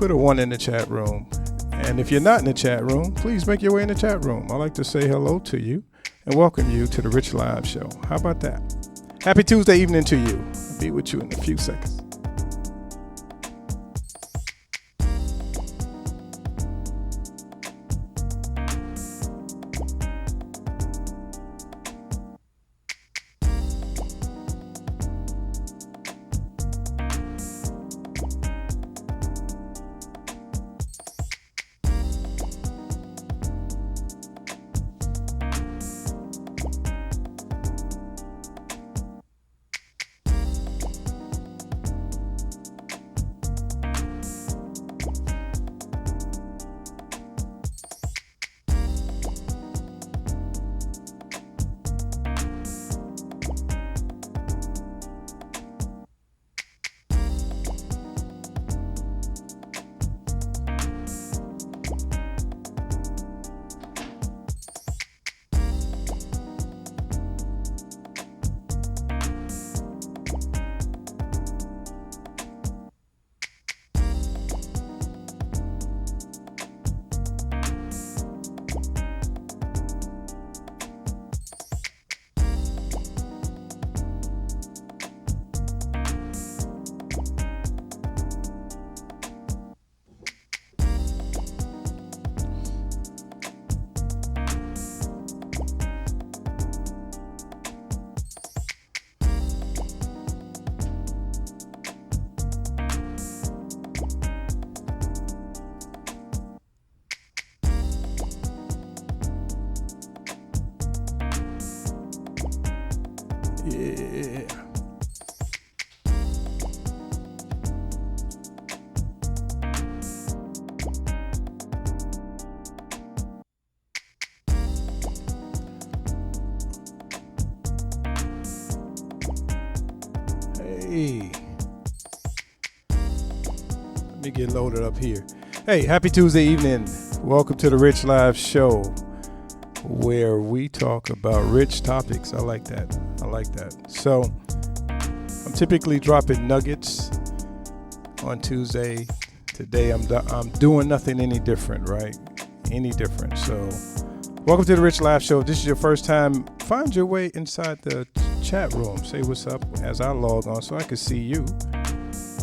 put a one in the chat room. And if you're not in the chat room, please make your way in the chat room. I like to say hello to you and welcome you to the Rich Live Show. How about that? Happy Tuesday evening to you. I'll be with you in a few seconds. Yeah. Hey. Let me get loaded up here. Hey, happy Tuesday evening. Welcome to the Rich Live Show, where we talk about rich topics. I like that. So I'm typically dropping nuggets on Tuesday. Today I'm doing nothing any different, right? Any different. So welcome to the Rich Live Show. If this is your first time, find your way inside the chat room. Say what's up as I log on so I can see you,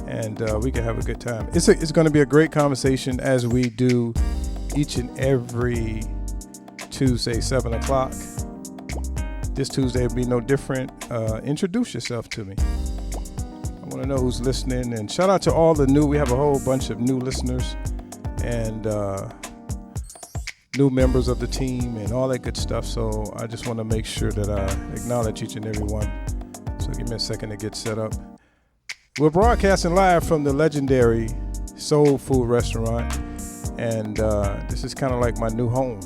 and we can have a good time. It's going to be a great conversation as we do each and every Tuesday, 7 o'clock. This Tuesday will be no different. Introduce yourself to me. I want to know who's listening. And shout out to all the new, we have a whole bunch of new listeners and new members of the team and all that good stuff. So I just want to make sure that I acknowledge each and every one. So give me a second to get set up. We're broadcasting live from the legendary Soul Food Restaurant. And this is kind of like my new home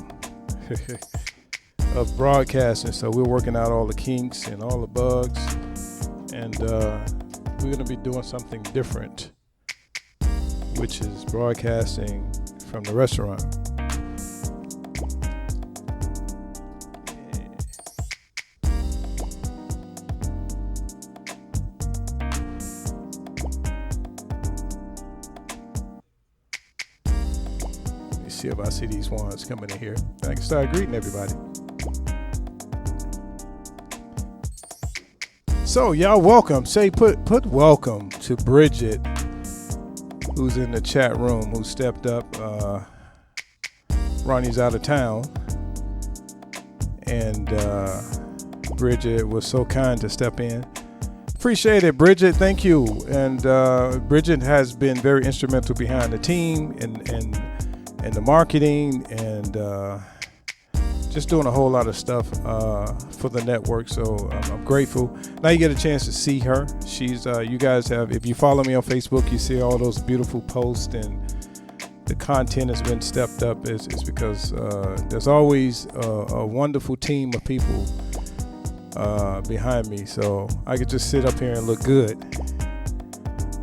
of broadcasting. So we're working out all the kinks and all the bugs, and we're going to be doing something different, which is broadcasting from the restaurant. Let me see if I see these ones coming in here. I can start greeting everybody. So y'all welcome. Say put welcome to Bridget, who's in the chat room, who stepped up. Ronnie's out of town, and Bridget was so kind to step in. Appreciate it, Bridget. Thank you. And Bridget has been very instrumental behind the team and the marketing and just doing a whole lot of stuff for the network. So I'm grateful. Now you get a chance to see her. She's you guys have, if you follow me on Facebook, you see all those beautiful posts, and the content has been stepped up. Is because there's always a wonderful team of people behind me, so I could just sit up here and look good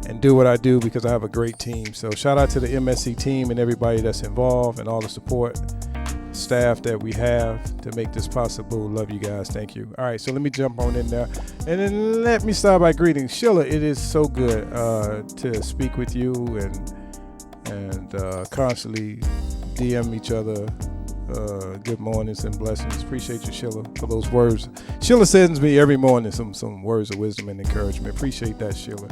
and do what I do because I have a great team. So shout out to the MSC team and everybody that's involved and all the support staff that we have to make this possible. Love you guys. Thank you. All right, so let me jump on in there, and then let me start by greeting Sheila. It is so good to speak with you, and constantly DM each other good mornings and blessings. Appreciate you, Sheila, for those words. Sheila sends me every morning some words of wisdom and encouragement. Appreciate that, Sheila.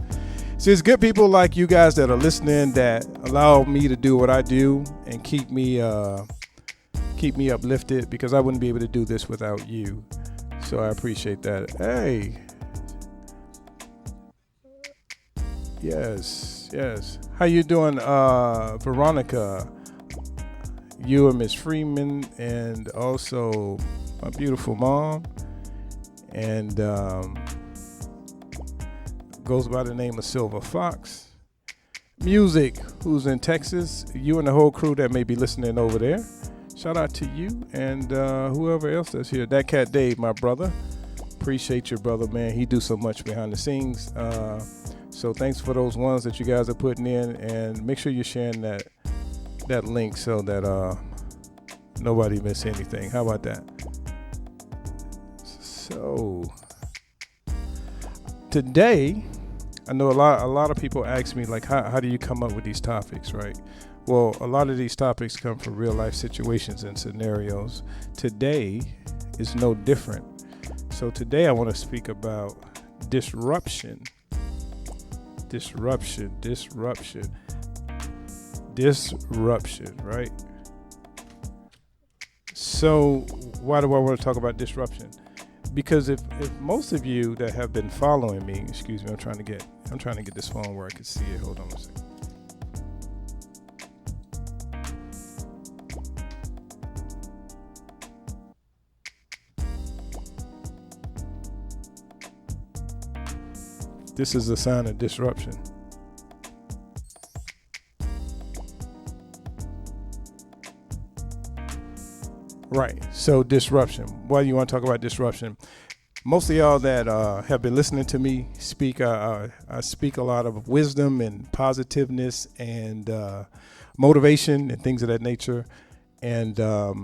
See, it's good people like you guys that are listening that allow me to do what I do and keep me uplifted, because I wouldn't be able to do this without you. So I appreciate that. Hey. Yes. How you doing, Veronica? You and Miss Freeman, and also my beautiful mom, and goes by the name of Silver Fox. Music, who's in Texas, you and the whole crew that may be listening over there. Shout out to you and whoever else that's here. That Cat Dave, my brother. Appreciate your brother, man. He do so much behind the scenes. So thanks for those ones that you guys are putting in, and make sure you're sharing that link so that nobody miss anything. How about that? So today, I know a lot of people ask me, like, how do you come up with these topics, right? Well, a lot of these topics come from real life situations and scenarios. Today is no different. So today I want to speak about disruption, right? So why do I want to talk about disruption? Because if most of you that have been following me, excuse me, I'm trying to get this phone where I can see it. Hold on a second. This is a sign of disruption. Right. So disruption. Why do you want to talk about disruption? Most of y'all that have been listening to me speak, I speak a lot of wisdom and positiveness and motivation and things of that nature. And I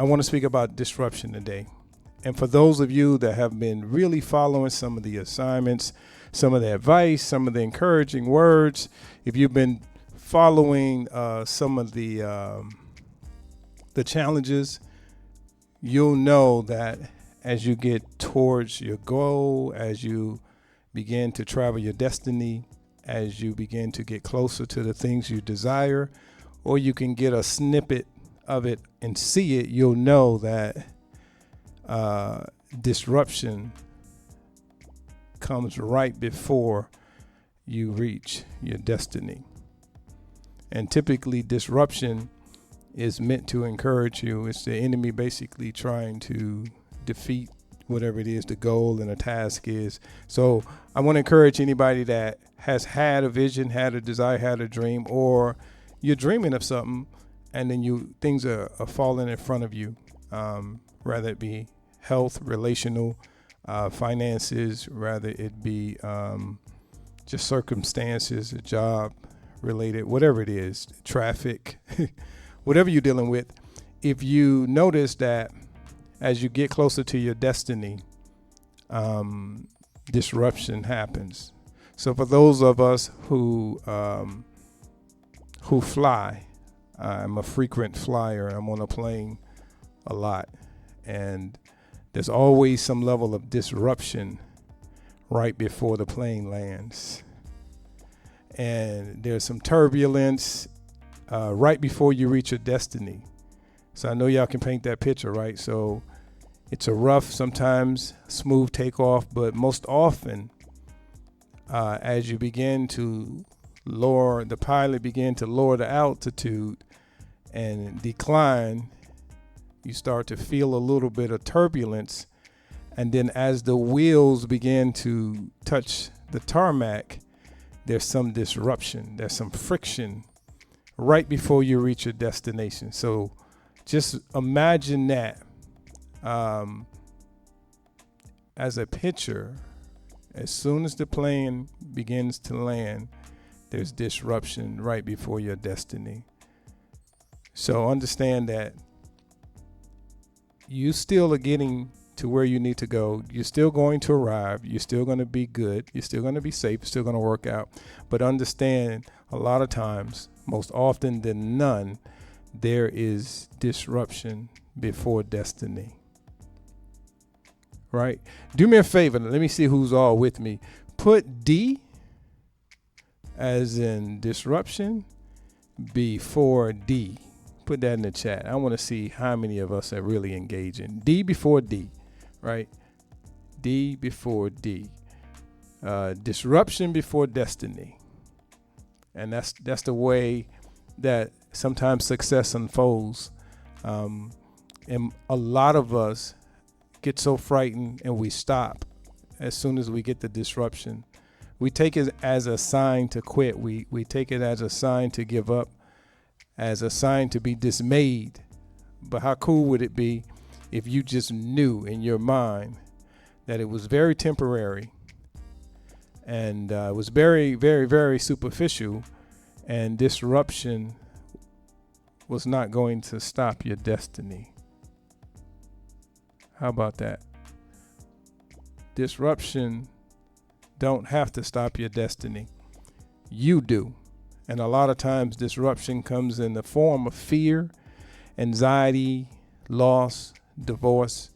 want to speak about disruption today. And for those of you that have been really following some of the assignments, some of the advice, some of the encouraging words, if you've been following some of the challenges, you'll know that as you get towards your goal, as you begin to travel your destiny, as you begin to get closer to the things you desire, or you can get a snippet of it and see it, you'll know that disruption comes right before you reach your destiny. And typically disruption is meant to encourage you. It's the enemy basically trying to defeat whatever it is the goal and the task is. So I want to encourage anybody that has had a vision, had a desire, had a dream, or you're dreaming of something and then things are falling in front of you, rather it be health, relational, finances, rather it be just circumstances, a job related, whatever it is, traffic, whatever you're dealing with. If you notice that as you get closer to your destiny, disruption happens. So for those of us who fly, I'm a frequent flyer. I'm on a plane a lot, and there's always some level of disruption right before the plane lands. And there's some turbulence right before you reach your destiny. So I know y'all can paint that picture, right? So it's a rough, sometimes smooth takeoff, but most often as you begin to the pilot begin to lower the altitude and decline, you start to feel a little bit of turbulence. And then as the wheels begin to touch the tarmac, there's some disruption, there's some friction right before you reach your destination. So just imagine that as a picture. As soon as the plane begins to land, there's disruption right before your destiny. So understand that you still are getting to where you need to go. You're still going to arrive. You're still going to be good. You're still going to be safe. You're still going to work out. But understand, a lot of times, most often than none, there is disruption before destiny. Right? Do me a favor. Let me see who's all with me. Put D as in disruption before D. Put that in the chat. I want to see how many of us are really engaging. D before D, right? D before D. Disruption before destiny. And that's the way that sometimes success unfolds. And a lot of us get so frightened and we stop as soon as we get the disruption. We take it as a sign to quit. We take it as a sign to give up, as a sign to be dismayed. But how cool would it be if you just knew in your mind that it was very temporary and it was very, very, very superficial, and disruption was not going to stop your destiny? How about that? Disruption don't have to stop your destiny. You do. And a lot of times disruption comes in the form of fear, anxiety, loss, divorce,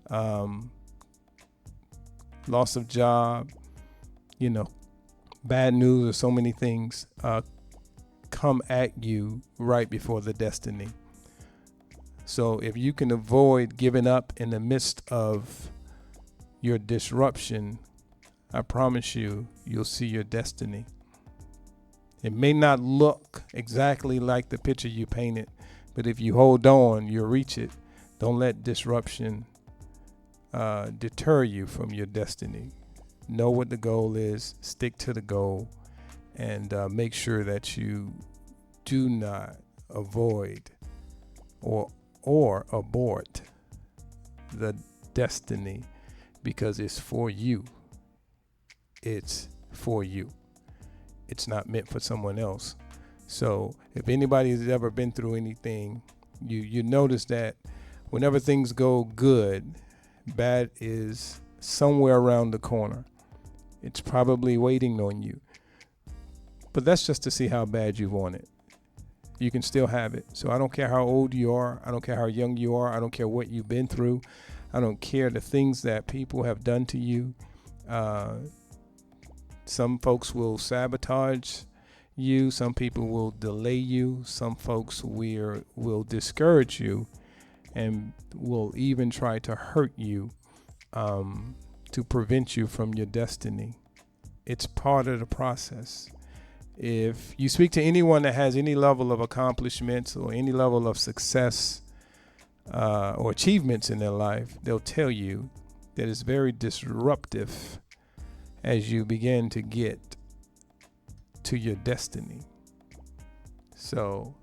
loss of job, bad news, or so many things come at you right before the destiny. So if you can avoid giving up in the midst of your disruption, I promise you'll see your destiny. It may not look exactly like the picture you painted, but if you hold on, you'll reach it. Don't let disruption deter you from your destiny. Know what the goal is, stick to the goal, and make sure that you do not avoid or abort the destiny, because it's for you. It's for you. It's not meant for someone else. So if anybody has ever been through anything, you notice that whenever things go good, bad is somewhere around the corner. It's probably waiting on you. But that's just to see how bad you want it. You can still have it. So I don't care how old you are. I don't care how young you are. I don't care what you've been through. I don't care the things that people have done to you. Some folks will sabotage you. Some people will delay you. Some folks will discourage you and will even try to hurt you to prevent you from your destiny. It's part of the process. If you speak to anyone that has any level of accomplishments or any level of success or achievements in their life, they'll tell you that it's very disruptive as you begin to get to your destiny. So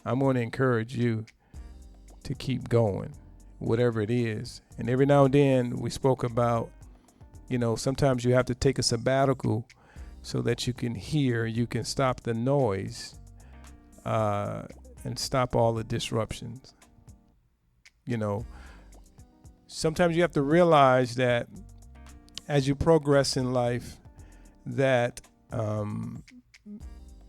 I'm going to encourage you to keep going, whatever it is. And every now and then we spoke about, sometimes you have to take a sabbatical so that you can stop the noise and stop all the disruptions. Sometimes you have to realize that as you progress in life, that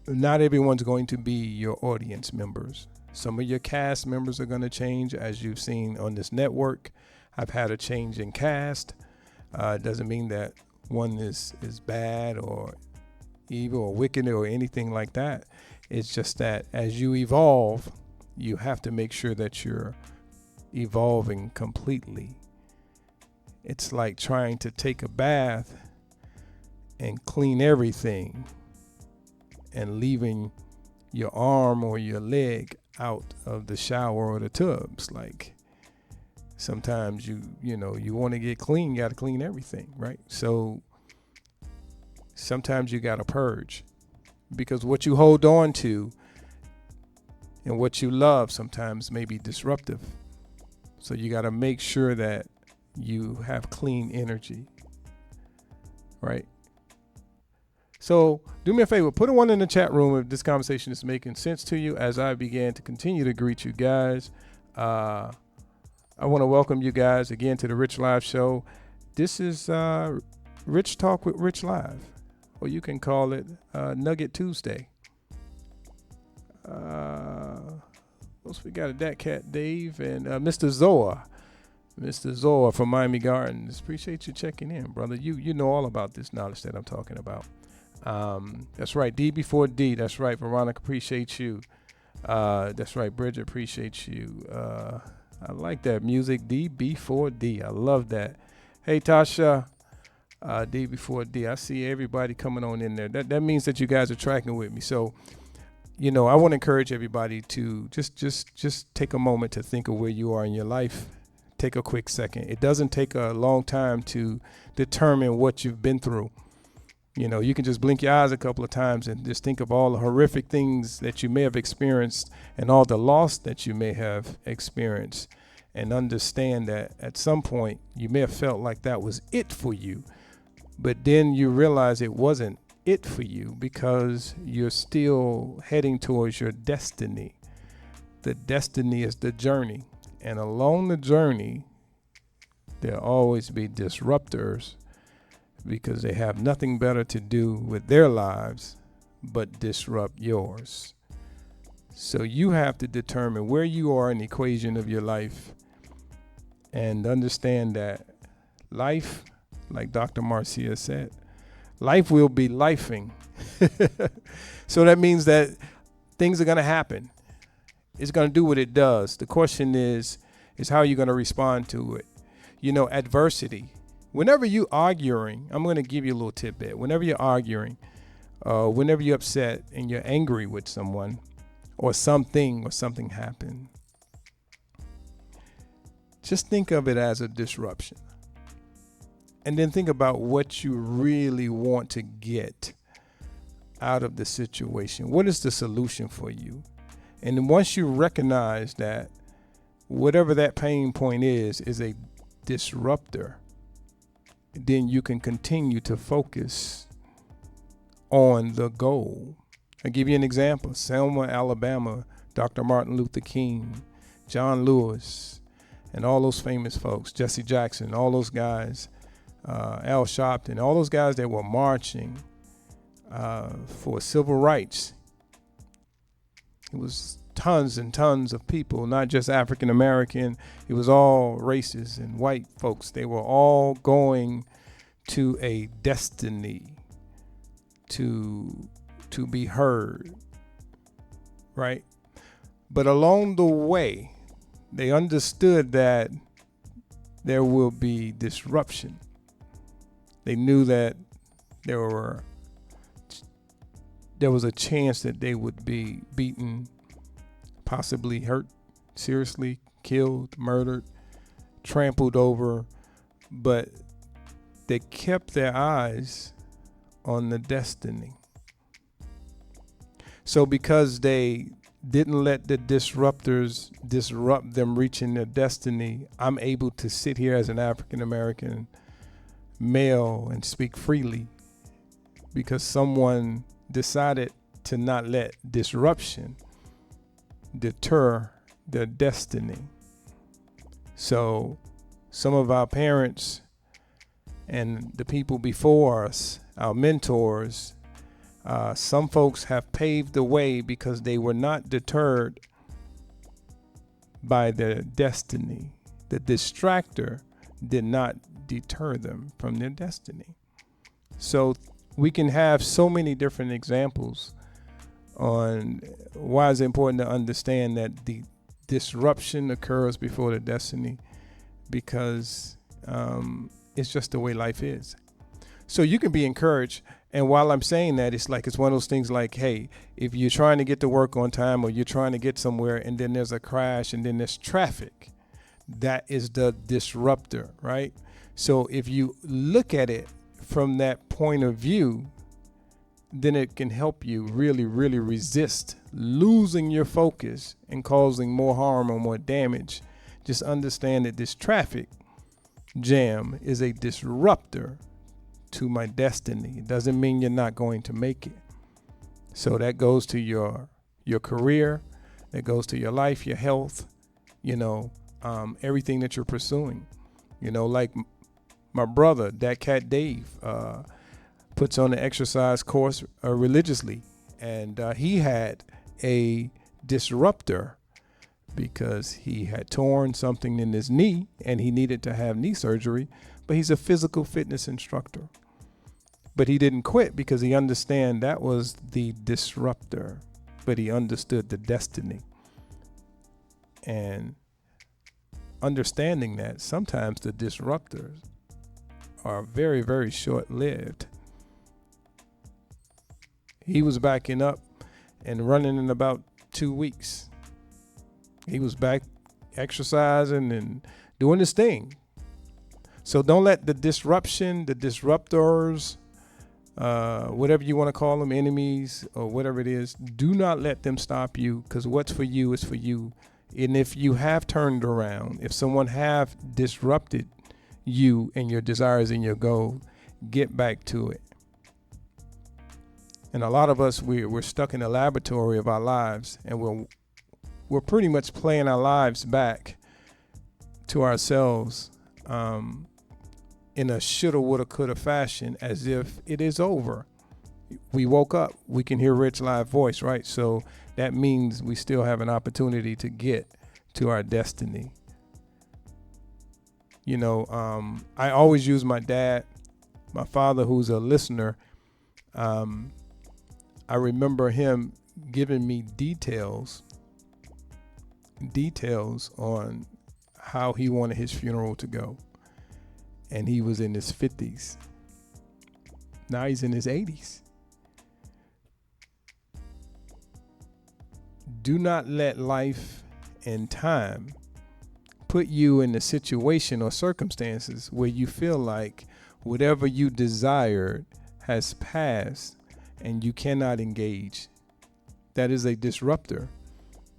not everyone's going to be your audience members. Some of your cast members are going to change, as you've seen on this network. I've had a change in cast. It doesn't mean that one is bad or evil or wicked or anything like that. It's just that as you evolve, you have to make sure that you're evolving completely. It's like trying to take a bath and clean everything and leaving your arm or your leg out of the shower or the tubs. Like sometimes you want to get clean, you got to clean everything, right? So sometimes you got to purge, because what you hold on to and what you love sometimes may be disruptive. So you got to make sure that you have clean energy, right? So do me a favor, put a one in the chat room if this conversation is making sense to you as I began to continue to greet you guys. I want to welcome you guys again to the Rich Live Show. This is Rich Talk with Rich Live, or you can call it Nugget Tuesday. What we got? Dat Cat Dave and Mr. Zoa. Mr. Zoa from Miami Gardens. Appreciate you checking in, brother. You know all about this knowledge that I'm talking about. That's right, D before D. That's right, Veronica, appreciate you. That's right, Bridget, appreciate you. I like that music, D before D. I love that. Hey, Tasha, D before D. I see everybody coming on in there. That means that you guys are tracking with me. So, you know, I want to encourage everybody to just take a moment to think of where you are in your life. Take a quick second. It doesn't take a long time to determine what you've been through. You know, you can just blink your eyes a couple of times and just think of all the horrific things that you may have experienced and all the loss that you may have experienced, and understand that at some point you may have felt like that was it for you, but then you realize it wasn't it for you because you're still heading towards your destiny. The destiny is the journey, and along the journey there'll always be disruptors, because they have nothing better to do with their lives but disrupt yours. So you have to determine where you are in the equation of your life and understand that life, like Dr. Marcia said, life will be lifing. So that means that things are going to happen. It's going to do what it does. The question is how you're going to respond to it. You know, adversity. Whenever you're arguing, I'm going to give you a little tidbit. Whenever you're arguing, whenever you're upset and you're angry with someone or something happened, just think of it as a disruption. And then think about what you really want to get out of the situation. What is the solution for you? And then once you recognize that whatever that pain point is a disruptor, then you can continue to focus on the goal. I'll give you an example. Selma, Alabama, Dr. Martin Luther King, John Lewis, and all those famous folks, Jesse Jackson, all those guys, Al Sharpton, all those guys that were marching for civil rights. It was tons and tons of people, not just African American. It was all races and white folks. They were all going to a destiny to be heard, right? But along the way, they understood that there will be disruption. They knew that there was a chance that they would be beaten, possibly hurt, seriously killed, murdered, trampled over, but they kept their eyes on the destiny. So because they didn't let the disruptors disrupt them reaching their destiny, I'm able to sit here as an African American male and speak freely because someone decided to not let disruption deter their destiny. So some of our parents and the people before us, our mentors, some folks have paved the way because they were not deterred by their destiny. The distractor did not deter them from their destiny. So we can have so many different examples on why it's important to understand that the disruption occurs before the destiny, because it's just the way life is. So you can be encouraged. And while I'm saying that, it's one of those things like, hey, if you're trying to get to work on time or you're trying to get somewhere and then there's a crash and then there's traffic, that is the disruptor, right? So if you look at it from that point of view, then it can help you really, really resist losing your focus and causing more harm or more damage. Just understand that this traffic jam is a disruptor to my destiny. It doesn't mean you're not going to make it. So that goes to your career, that goes to your life, your health, everything that you're pursuing. Like my brother, that cat Dave, puts on the exercise course religiously, and he had a disruptor because he had torn something in his knee and he needed to have knee surgery, but he's a physical fitness instructor. But he didn't quit because he understand that was the disruptor, but he understood the destiny. And understanding that sometimes the disruptors are very, very short-lived. He was backing up and running in about 2 weeks. He was back exercising and doing his thing. So don't let the disruption, the disruptors, whatever you want to call them, enemies or whatever it is, do not let them stop you, because what's for you is for you. And if you have turned around, if someone have disrupted you and your desires and your goal, get back to it. And a lot of us, we're stuck in the laboratory of our lives, and we're pretty much playing our lives back to ourselves in a shoulda, woulda, coulda fashion, as if it is over. We woke up, we can hear Rich live voice, right? So that means we still have an opportunity to get to our destiny. I always use my dad, my father, who's a listener. I remember him giving me details on how he wanted his funeral to go. And he was in his 50s. Now he's in his 80s. Do not let life and time put you in a situation or circumstances where you feel like whatever you desired has passed and you cannot engage. That is a disruptor,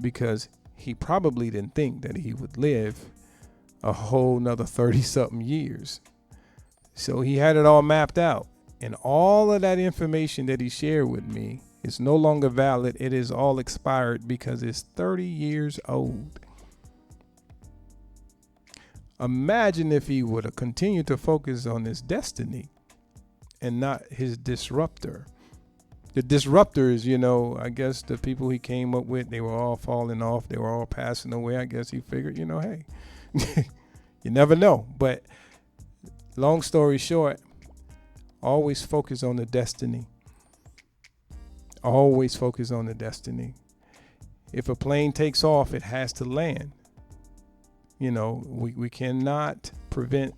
because he probably didn't think that he would live a whole nother 30-something years. So he had it all mapped out. And all of that information that he shared with me is no longer valid. It is all expired because it's 30 years old. Imagine if he would have continued to focus on his destiny and not his disruptor. The disruptors, I guess the people he came up with, they were all falling off. They were all passing away. I guess he figured, hey, you never know. But long story short, always focus on the destiny. Always focus on the destiny. If a plane takes off, it has to land. We cannot prevent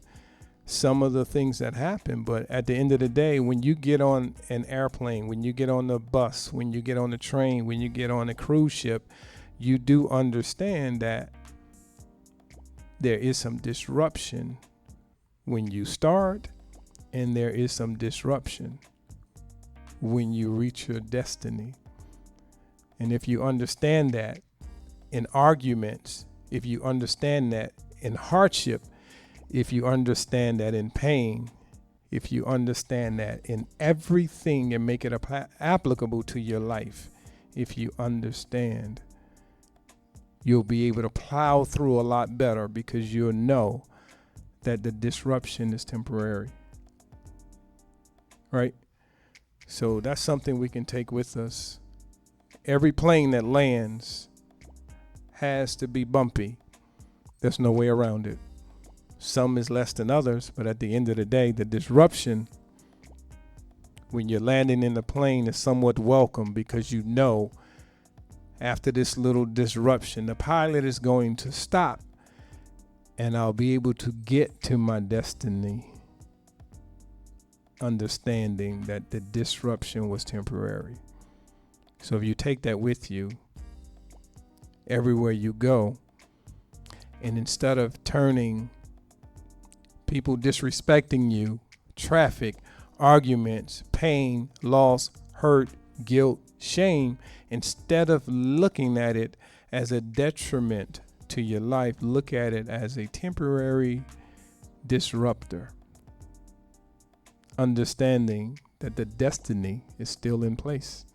some of the things that happen, but at the end of the day, when you get on an airplane, when you get on the bus, when you get on the train, when you get on a cruise ship, you do understand that there is some disruption when you start, and there is some disruption when you reach your destiny. And if you understand that in arguments, if you understand that in hardship, if you understand that in pain, if you understand that in everything and make it applicable to your life, if you understand, you'll be able to plow through a lot better, because you'll know that the disruption is temporary. Right? So that's something we can take with us. Every plane that lands has to be bumpy. There's no way around it. Some is less than others, but at the end of the day, the disruption when you're landing in the plane is somewhat welcome, because after this little disruption, the pilot is going to stop and I'll be able to get to my destiny, understanding that the disruption was temporary. So if you take that with you everywhere you go, and instead of turning people disrespecting you, traffic, arguments, pain, loss, hurt, guilt, shame, instead of looking at it as a detriment to your life, look at it as a temporary disruptor, understanding that the destiny is still in place.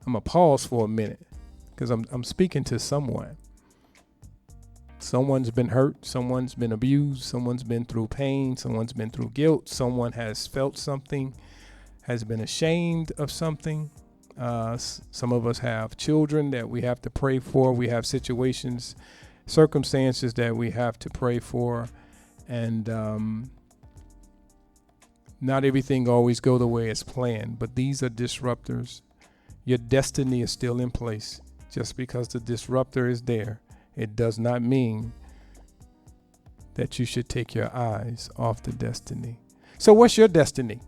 I'm going to pause for a minute because I'm speaking to someone. Someone's been hurt, someone's been abused, someone's been through pain, someone's been through guilt, someone has felt something, has been ashamed of something. Some of us have children that we have to pray for. We have situations, circumstances that we have to pray for. And not everything always go the way it's planned, but these are disruptors. Your destiny is still in place. Just because the disruptor is there, it does not mean that you should take your eyes off the destiny. So what's your destiny?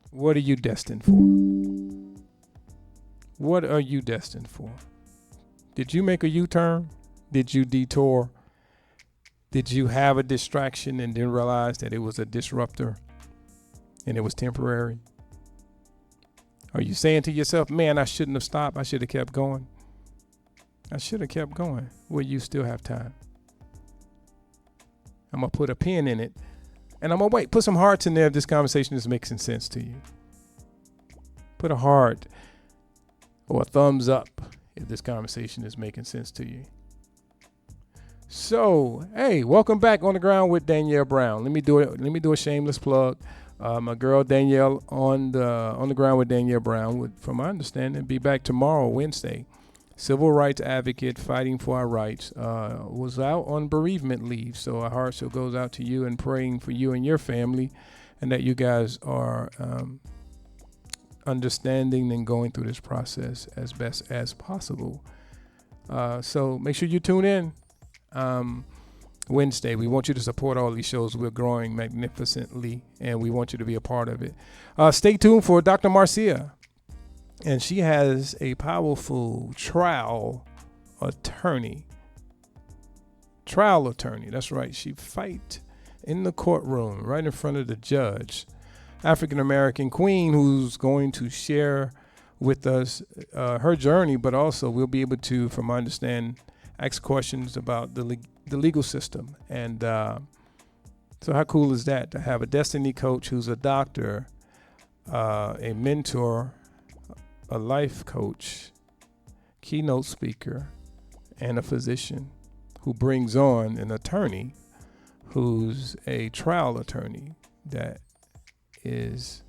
What are you destined for? What are you destined for? Did you make a U-turn? Did you detour? Did you have a distraction and then realize that it was a disruptor and it was temporary? Are you saying to yourself, man, I shouldn't have stopped. I should have kept going. I should have kept going. Well, you still have time. I'm going to put a pin in it and I'm going to wait. Put some hearts in there if this conversation is making sense to you. Put a heart or a thumbs up if this conversation is making sense to you. So, hey, welcome back On the Ground with Danielle Brown. Let me do a shameless plug. My girl Danielle on the Ground with Danielle Brown would, from my understanding, be back tomorrow, Wednesday. Civil rights advocate fighting for our rights, was out on bereavement leave. So our heart still goes out to you and praying for you and your family, and that you guys are understanding and going through this process as best as possible. So make sure you tune in Wednesday. We want you to support all these shows. We're growing magnificently, and we want you to be a part of it. Stay tuned for Dr. Marcia. And she has a powerful trial attorney. That's right. She fight in the courtroom right in front of the judge. African-American queen who's going to share with us her journey, but also we'll be able to, from my understanding, ask questions about the legal system. And so how cool is that to have a destiny coach who's a doctor, a mentor, a life coach, keynote speaker, and a physician who brings on an attorney who's a trial attorney that is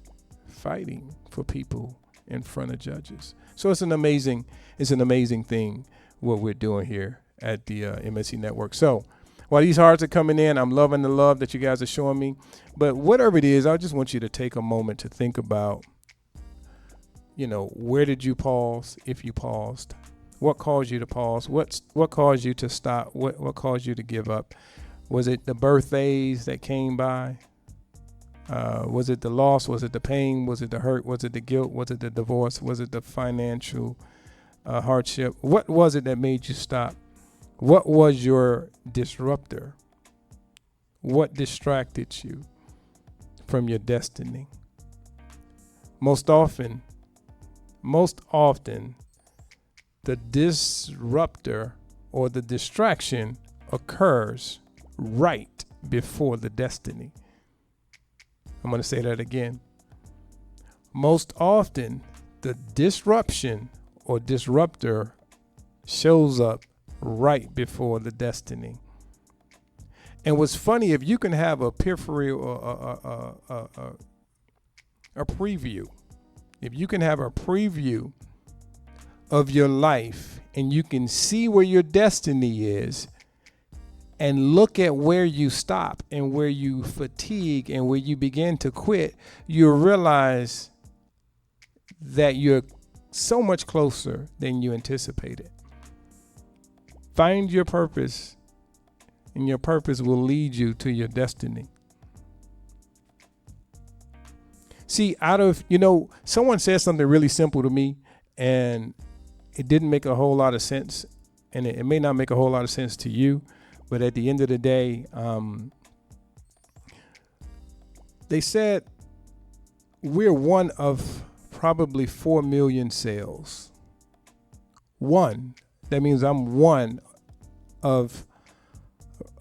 fighting for people in front of judges. So it's an amazing thing what we're doing here at the MSC Network. So while these hearts are coming in, I'm loving the love that you guys are showing me. But whatever it is, I just want you to take a moment to think about, where did you pause if you paused? What caused you to pause? What caused you to stop? What caused you to give up? Was it the birthdays that came by? Was it the loss? Was it the pain? Was it the hurt? Was it the guilt? Was it the divorce? Was it the financial hardship? What was it that made you stop? What was your disruptor? What distracted you from your destiny? Most often, the disruptor or the distraction occurs right before the destiny. I'm going to say that again. Most often, the disruption or disruptor shows up right before the destiny. And what's funny, if you can have a peripheral or a preview, if you can have a preview of your life and you can see where your destiny is and look at where you stop and where you fatigue and where you begin to quit, you realize that you're so much closer than you anticipated. Find your purpose, and your purpose will lead you to your destiny. See, someone said something really simple to me, and it didn't make a whole lot of sense, and it may not make a whole lot of sense to you, but at the end of the day, they said we're one of probably 4 million cells. One, that means I'm one of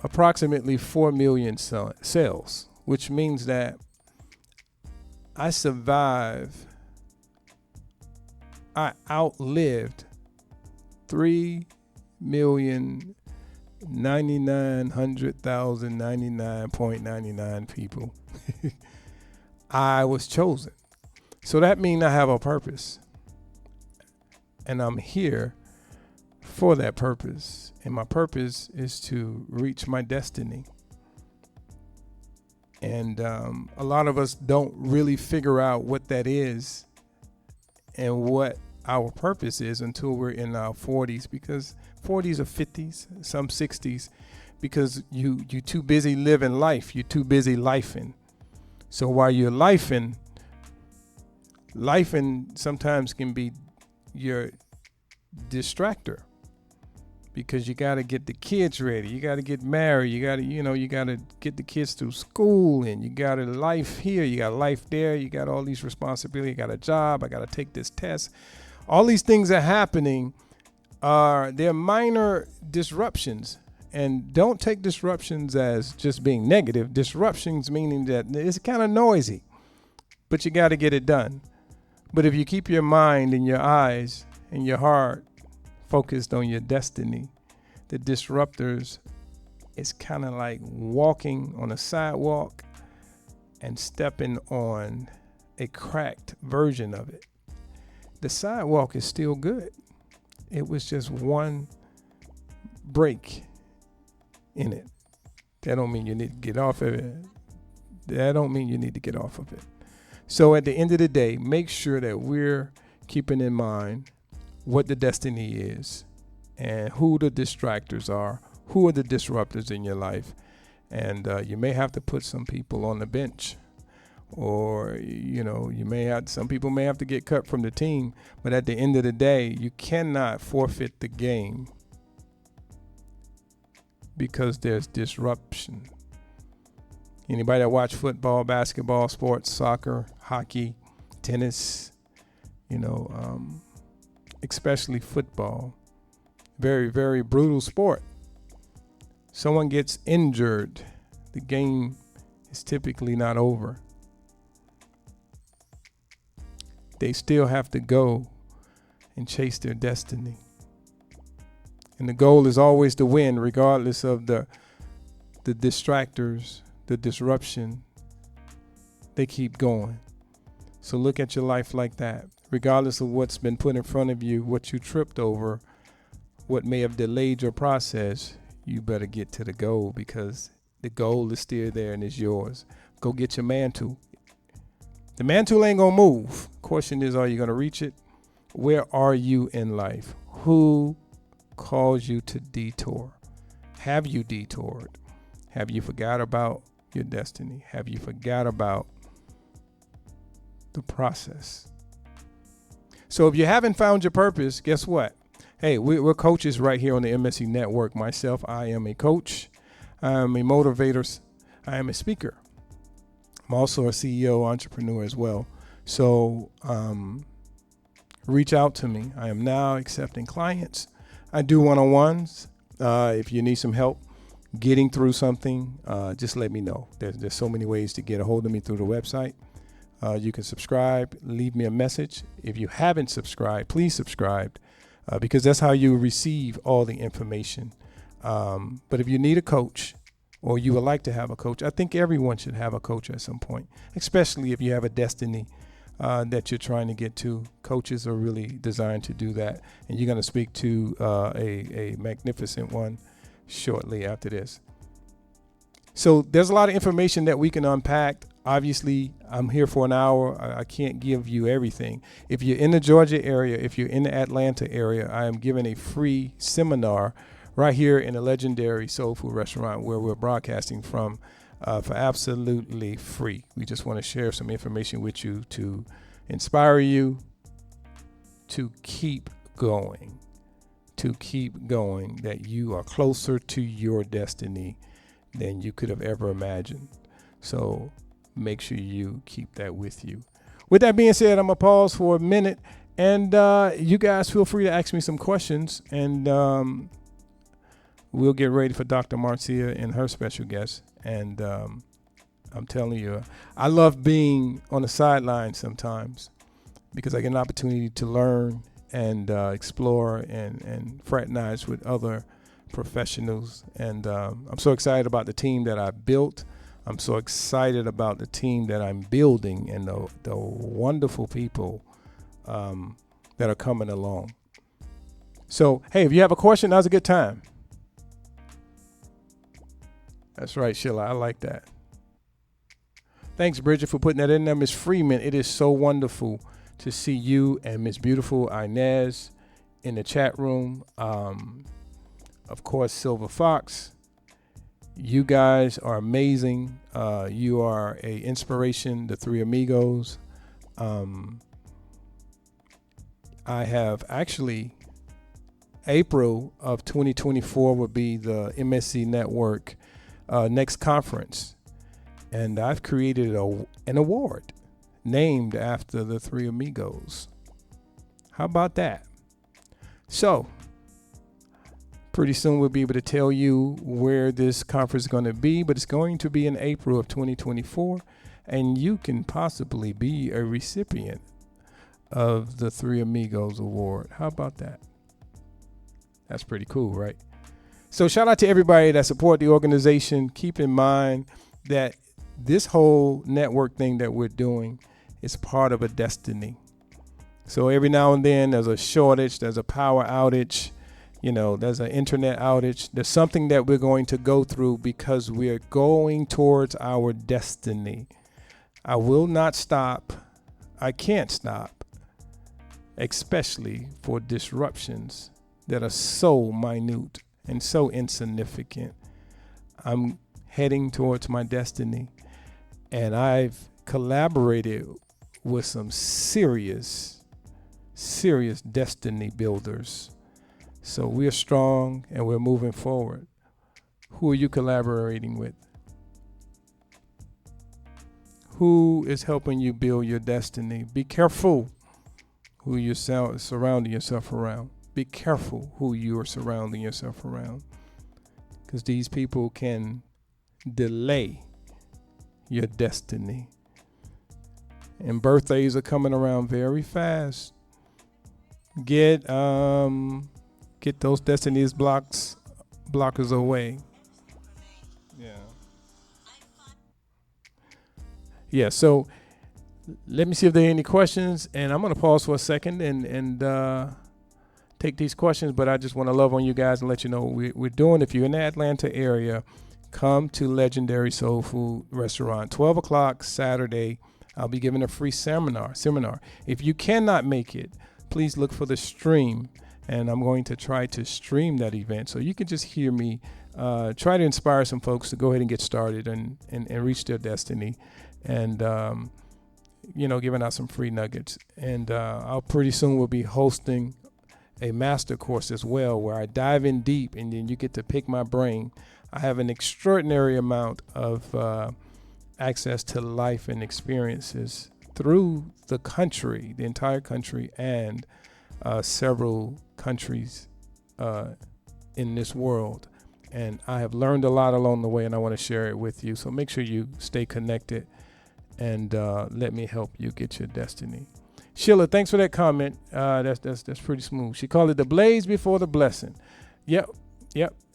approximately 4 million cells, which means that I outlived 3,900,099.99 people. I was chosen. So that means I have a purpose. And I'm here for that purpose. And my purpose is to reach my destiny. And a lot of us don't really figure out what that is and what our purpose is until we're in our 40s, because 40s or 50s, some 60s, because you too busy living life. You're too busy lifing. So while you're lifing sometimes can be your distractor, because you got to get the kids ready. You got to get married. You got to get the kids through school, and you got a life here. You got life there. You got all these responsibilities. You got a job. I got to take this test. All these things are happening. They're minor disruptions, and don't take disruptions as just being negative. Disruptions meaning that it's kind of noisy, but you got to get it done. But if you keep your mind and your eyes and your heart focused on your destiny, the disruptors is kind of like walking on a sidewalk and stepping on a cracked version of it. The sidewalk is still good. It was just one break in it. That don't mean you need to get off of it. So at the end of the day, make sure that we're keeping in mind what the destiny is and who the distractors are, who are the disruptors in your life. And you may have to put some people on the bench, or some people may have to get cut from the team. But at the end of the day, you cannot forfeit the game because there's disruption. Anybody that watch football, basketball, sports, soccer, hockey, tennis, especially football, very, very brutal sport. Someone gets injured, the game is typically not over. They still have to go and chase their destiny. And the goal is always to win, regardless of the distractors, the disruption. They keep going. So look at your life like that. Regardless of what's been put in front of you, what you tripped over, what may have delayed your process, you better get to the goal, because the goal is still there and it's yours. Go get your mantle. The mantle ain't gonna move. Question is, are you gonna reach it? Where are you in life? Who calls you to detour? Have you detoured? Have you forgot about your destiny? Have you forgot about the process? So if you haven't found your purpose, guess what? Hey, we're coaches right here on the MSC Network. Myself, I am a coach. I am a motivator. I am a speaker. I'm also a CEO, entrepreneur as well. So reach out to me. I am now accepting clients. I do one-on-ones. If you need some help getting through something, just let me know. There's so many ways to get a hold of me through the website. You can subscribe, leave me a message. If you haven't subscribed, please subscribe, because that's how you receive all the information. But if you need a coach, or you would like to have a coach, I think everyone should have a coach at some point, especially if you have a destiny that you're trying to get to. Coaches are really designed to do that. And you're going to speak to a magnificent one shortly after this. So there's a lot of information that we can unpack. Obviously, I'm here for an hour. I can't give you everything. If you're in the Georgia area, if you're in the Atlanta area, I am giving a free seminar right here in a legendary soul food restaurant where we're broadcasting from for absolutely free. We just want to share some information with you to inspire you to keep going, that you are closer to your destiny than you could have ever imagined. So make sure you keep that with you. With that being said, I'm going to pause for a minute, and you guys feel free to ask me some questions, and we'll get ready for Dr. Marcia and her special guest. And I'm telling you, I love being on the sidelines sometimes because I get an opportunity to learn and explore and fraternize with other professionals. And I'm so excited about the team that I built. I'm so excited about the team that I'm building and the wonderful people that are coming along. So, hey, if you have a question, now's a good time. That's right, Sheila. I like that. Thanks, Bridget, for putting that in there. Miss Freeman, it is so wonderful to see you and Miss Beautiful Inez in the chat room. Of course, Silver Fox. You guys are amazing. You are a inspiration, the Three Amigos. I have actually, April of 2024 will be the MSC Network next conference. And I've created an award named after the Three Amigos. How about that? So, pretty soon we'll be able to tell you where this conference is going to be, but it's going to be in April of 2024, and you can possibly be a recipient of the Three Amigos Award. How about that? That's pretty cool, right? So shout out to everybody that support the organization. Keep in mind that this whole network thing that we're doing is part of a destiny. So every now and then there's a shortage, there's a power outage, there's an internet outage. There's something that we're going to go through because we're going towards our destiny. I will not stop. I can't stop, especially for disruptions that are so minute and so insignificant. I'm heading towards my destiny, and I've collaborated with some serious destiny builders. So we're strong and we're moving forward. Who are you collaborating with? Who is helping you build your destiny? Be careful who you're surrounding yourself around. Be careful who you are surrounding yourself around, because these people can delay your destiny. And birthdays are coming around very fast. Get those destinies blockers away. Yeah. So let me see if there are any questions, and I'm gonna pause for a second and take these questions. But I just want to love on you guys and let you know what we're doing. If you're in the Atlanta area, come to Legendary Soul Food Restaurant, 12 o'clock Saturday. I'll be giving a free seminar. If you cannot make it, please look for the stream, and I'm going to try to stream that event so you can just hear me try to inspire some folks to go ahead and get started and reach their destiny, and giving out some free nuggets. And I'll pretty soon will be hosting a master course as well, where I dive in deep and then you get to pick my brain. I have an extraordinary amount of access to life and experiences through the country, the entire country, and several countries in this world. And I have learned a lot along the way, and I want to share it with you. So make sure you stay connected and let me help you get your destiny. Sheila, thanks for that comment. That's pretty smooth. She called it the blaze before the blessing. Yep,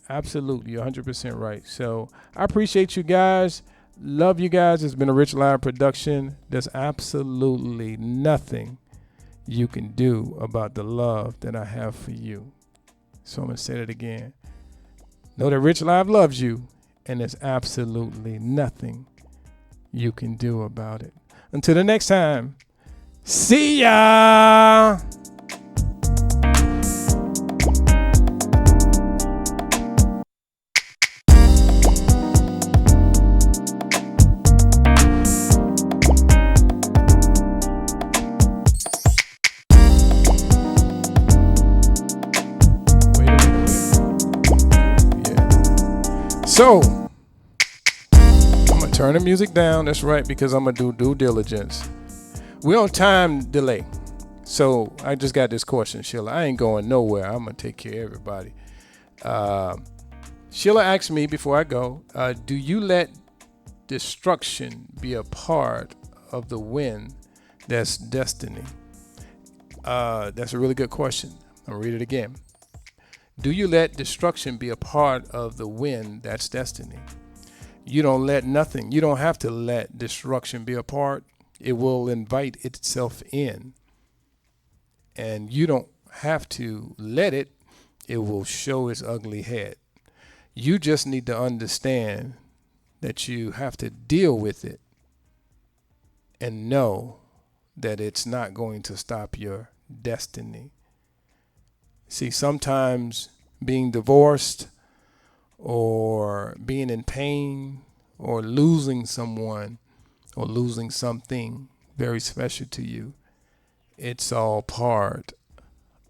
absolutely. You're 100% right. So I appreciate you guys. Love you guys. It's been a Rich Live production. There's absolutely nothing you can do about the love that I have for you. So I'm going to say that again. Know that Rich Live loves you, and there's absolutely nothing you can do about it. Until the next time, see ya! So, I'm going to turn the music down. That's right, because I'm going to do due diligence. We're on time delay. So, I just got this question, Sheila. I ain't going nowhere. I'm going to take care of everybody. Sheila asked me before I go, do you let destruction be a part of the win that's destiny? That's a really good question. I'll read it again. Do you let destruction be a part of the win that's destiny? You don't have to let destruction be a part. It will invite itself in. And you don't have to let it. It will show its ugly head. You just need to understand that you have to deal with it and know that it's not going to stop your destiny. See, sometimes being divorced or being in pain or losing someone or losing something very special to you, it's all part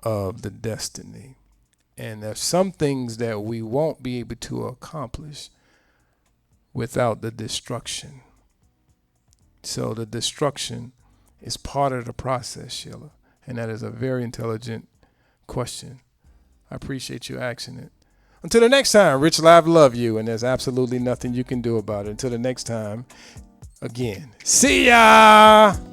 of the destiny. And there's some things that we won't be able to accomplish without the destruction. So the destruction is part of the process, Sheila. And that is a very intelligent question. I appreciate you asking it. Until the next time, Rich Live love you, and there's absolutely nothing you can do about it. Until the next time, again, see ya!